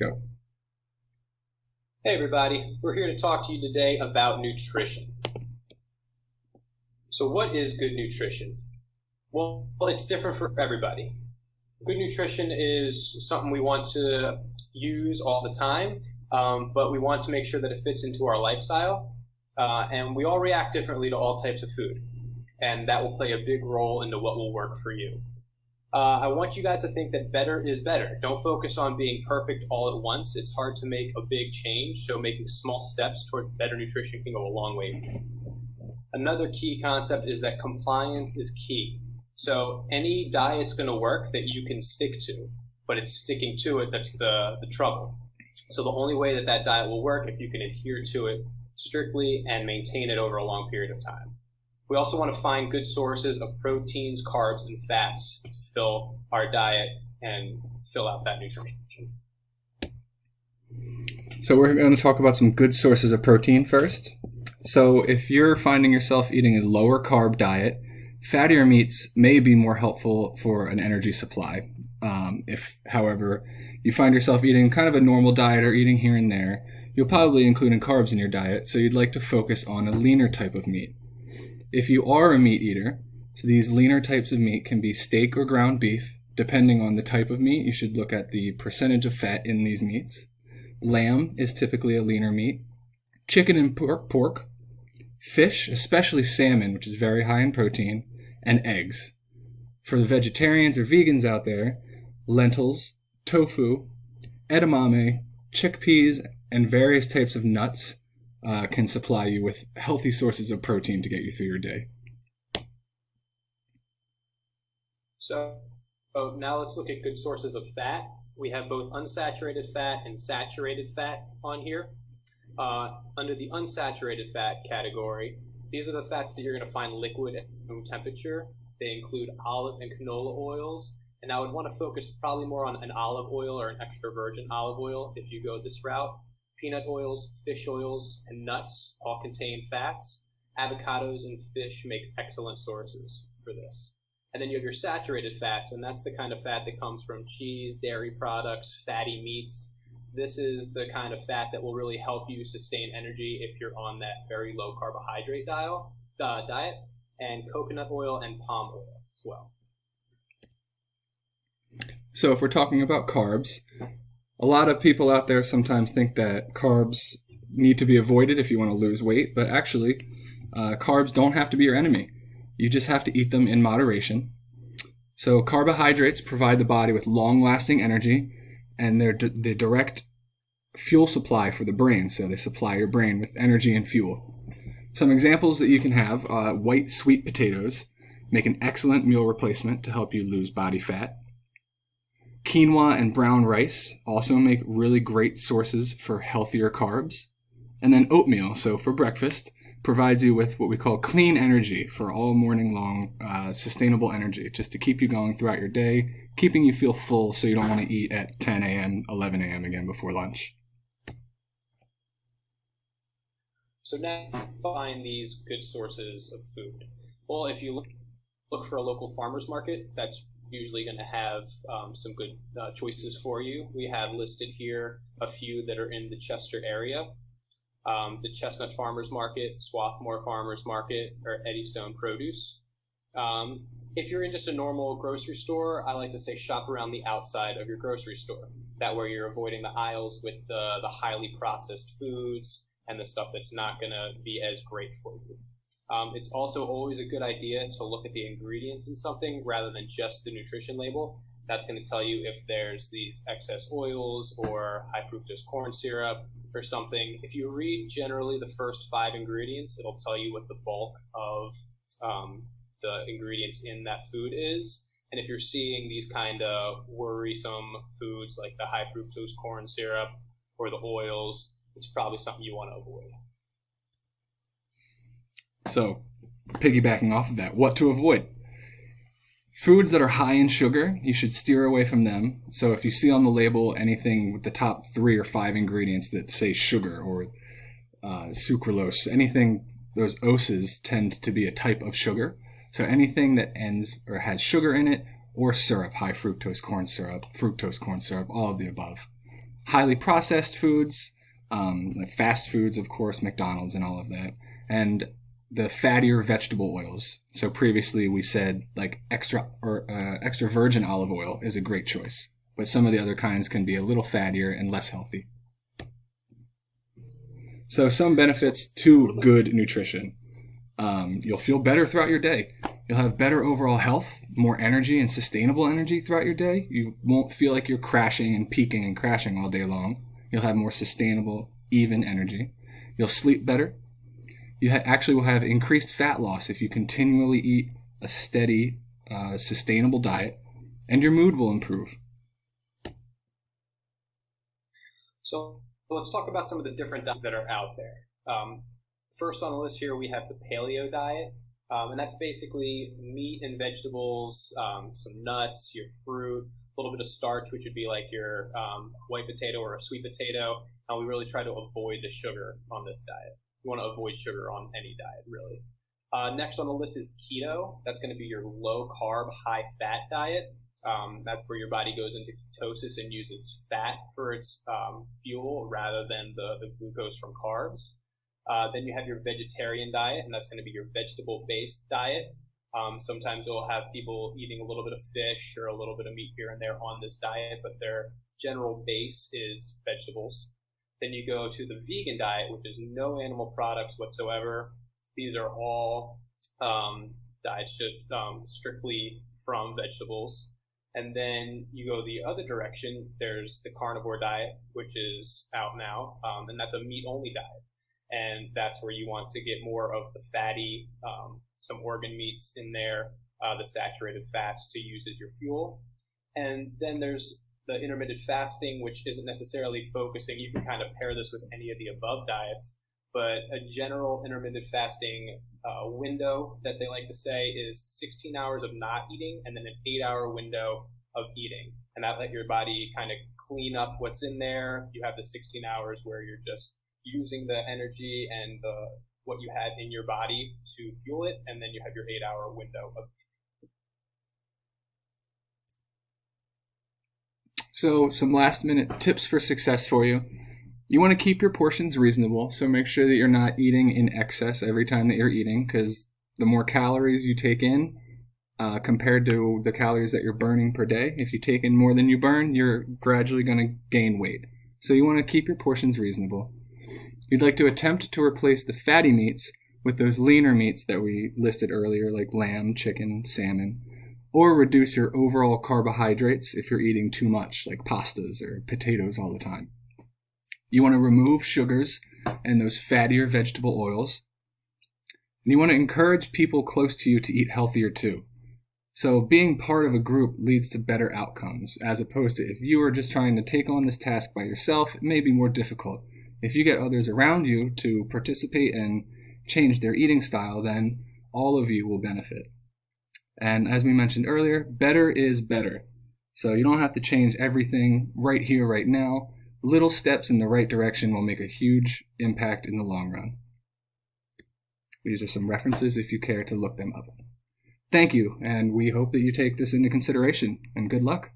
Go. Hey everybody, we're here to talk to you today about nutrition. So what is good nutrition? Well, it's different for everybody. Good nutrition is something we want to use all the time, but we want to make sure that it fits into our lifestyle. And we all react differently to all types of food, and that will play a big role into what will work for you. I want you guys to think that better is better. Don't focus on being perfect all at once. It's hard to make a big change, so making small steps towards better nutrition can go a long way. Another key concept is that compliance is key. So any diet's going to work that you can stick to, but it's sticking to it that's the trouble. So the only way that that diet will work if you can adhere to it strictly and maintain it over a long period of time. We also want to find good sources of proteins, carbs, and fats to fill our diet and fill out that nutrition. So we're going to talk about some good sources of protein first. So if you're finding yourself eating a lower carb diet, fattier meats may be more helpful for an energy supply. If, however, you find yourself eating kind of a normal diet or eating here and there, you'll probably include carbs in your diet, so you'd like to focus on a leaner type of meat. If you are a meat eater, so these leaner types of meat can be steak or ground beef. Depending on the type of meat, you should look at the percentage of fat in these meats. Lamb is typically a leaner meat. Chicken and pork. Fish, especially salmon, which is very high in protein, and eggs. For the vegetarians or vegans out there, lentils, tofu, edamame, chickpeas, and various types of nuts can supply you with healthy sources of protein to get you through your day. So now let's look at good sources of fat. We have both unsaturated fat and saturated fat on here. Under the unsaturated fat category, these are the fats that you're going to find liquid at room temperature. They include olive and canola oils, and I would want to focus probably more on an olive oil or an extra virgin olive oil if you go this route. Peanut oils, fish oils, and nuts all contain fats. Avocados and fish make excellent sources for this. And then you have your saturated fats, and that's the kind of fat that comes from cheese, dairy products, fatty meats. This is the kind of fat that will really help you sustain energy if you're on that very low carbohydrate diet, and coconut oil and palm oil as well. So if we're talking about carbs, a lot of people out there sometimes think that carbs need to be avoided if you want to lose weight, but actually, carbs don't have to be your enemy. You just have to eat them in moderation. So carbohydrates provide the body with long-lasting energy, and they're the direct fuel supply for the brain. So they supply your brain with energy and fuel. Some examples that you can have, white sweet potatoes make an excellent meal replacement to help you lose body fat. Quinoa and brown rice also make really great sources for healthier carbs. And then oatmeal, so for breakfast, provides you with what we call clean energy for all morning long, sustainable energy, just to keep you going throughout your day, keeping you feel full so you don't want to eat at 10 a.m., 11 a.m. again before lunch. So now find these good sources of food. Well, if you look for a local farmer's market, that's usually going to have some good choices for you. We have listed here a few that are in the Chester area. The Chestnut Farmers Market, Swarthmore Farmers Market, or Eddystone Produce. If you're in just a normal grocery store, I like to say shop around the outside of your grocery store. That way you're avoiding the aisles with the highly processed foods and the stuff that's not going to be as great for you. It's also always a good idea to look at the ingredients in something rather than just the nutrition label. That's going to tell you if there's these excess oils or high fructose corn syrup or something. If you read generally the first 5 ingredients, it'll tell you what the bulk of the ingredients in that food is. And if you're seeing these kind of worrisome foods like the high fructose corn syrup or the oils, it's probably something you want to avoid. So, piggybacking off of that, what to avoid? Foods that are high in sugar, you should steer away from them. So if you see on the label anything with the top 3 or 5 ingredients that say sugar or sucralose, anything, those oses tend to be a type of sugar. So anything that ends or has sugar in it or syrup, high fructose corn syrup, all of the above. highly processed foods, like fast foods, of course, McDonald's and all of that, and the fattier vegetable oils. So previously we said like extra virgin olive oil is a great choice, but some of the other kinds can be a little fattier and less healthy. So some benefits to good nutrition. You'll feel better throughout your day. You'll have better overall health, more energy and sustainable energy throughout your day. You won't feel like you're crashing and peaking and crashing all day long. You'll have more sustainable, even energy. You'll sleep better. You actually will have increased fat loss if you continually eat a steady, sustainable diet, and your mood will improve. So let's talk about some of the different diets that are out there. First on the list here, we have the paleo diet, and that's basically meat and vegetables, some nuts, your fruit, a little bit of starch, which would be like your white potato or a sweet potato, and we really try to avoid the sugar on this diet. You want to avoid sugar on any diet, really. Next on the list is keto. That's going to be your low-carb, high-fat diet. That's where your body goes into ketosis and uses fat for its fuel rather than the glucose from carbs. Then you have your vegetarian diet, and that's going to be your vegetable-based diet. Sometimes you'll have people eating a little bit of fish or a little bit of meat here and there on this diet, but their general base is vegetables. Then you go to the vegan diet, which is no animal products whatsoever. These are all diets strictly from vegetables. And then you go the other direction. There's the carnivore diet, which is out now, and that's a meat-only diet. And that's where you want to get more of the fatty, some organ meats in there, the saturated fats to use as your fuel. And then there's the intermittent fasting, which isn't necessarily focusing. You can kind of pair this with any of the above diets, but a general intermittent fasting window that they like to say is 16 hours of not eating and then an 8-hour window of eating. And that let your body kind of clean up what's in there. You have the 16 hours where you're just using the energy and what you had in your body to fuel it, and then you have your 8-hour window of eating. So some last minute tips for success for you. You want to keep your portions reasonable, so make sure that you're not eating in excess every time that you're eating, because the more calories you take in compared to the calories that you're burning per day, if you take in more than you burn, you're gradually going to gain weight. So you want to keep your portions reasonable. You'd like to attempt to replace the fatty meats with those leaner meats that we listed earlier, like lamb, chicken, salmon, or reduce your overall carbohydrates if you're eating too much, like pastas or potatoes all the time. You want to remove sugars and those fattier vegetable oils. And you want to encourage people close to you to eat healthier too. So being part of a group leads to better outcomes, as opposed to if you are just trying to take on this task by yourself, it may be more difficult. If you get others around you to participate and change their eating style, then all of you will benefit. And as we mentioned earlier, better is better. So you don't have to change everything right here, right now. Little steps in the right direction will make a huge impact in the long run. These are some references if you care to look them up. Thank you, and we hope that you take this into consideration, and good luck.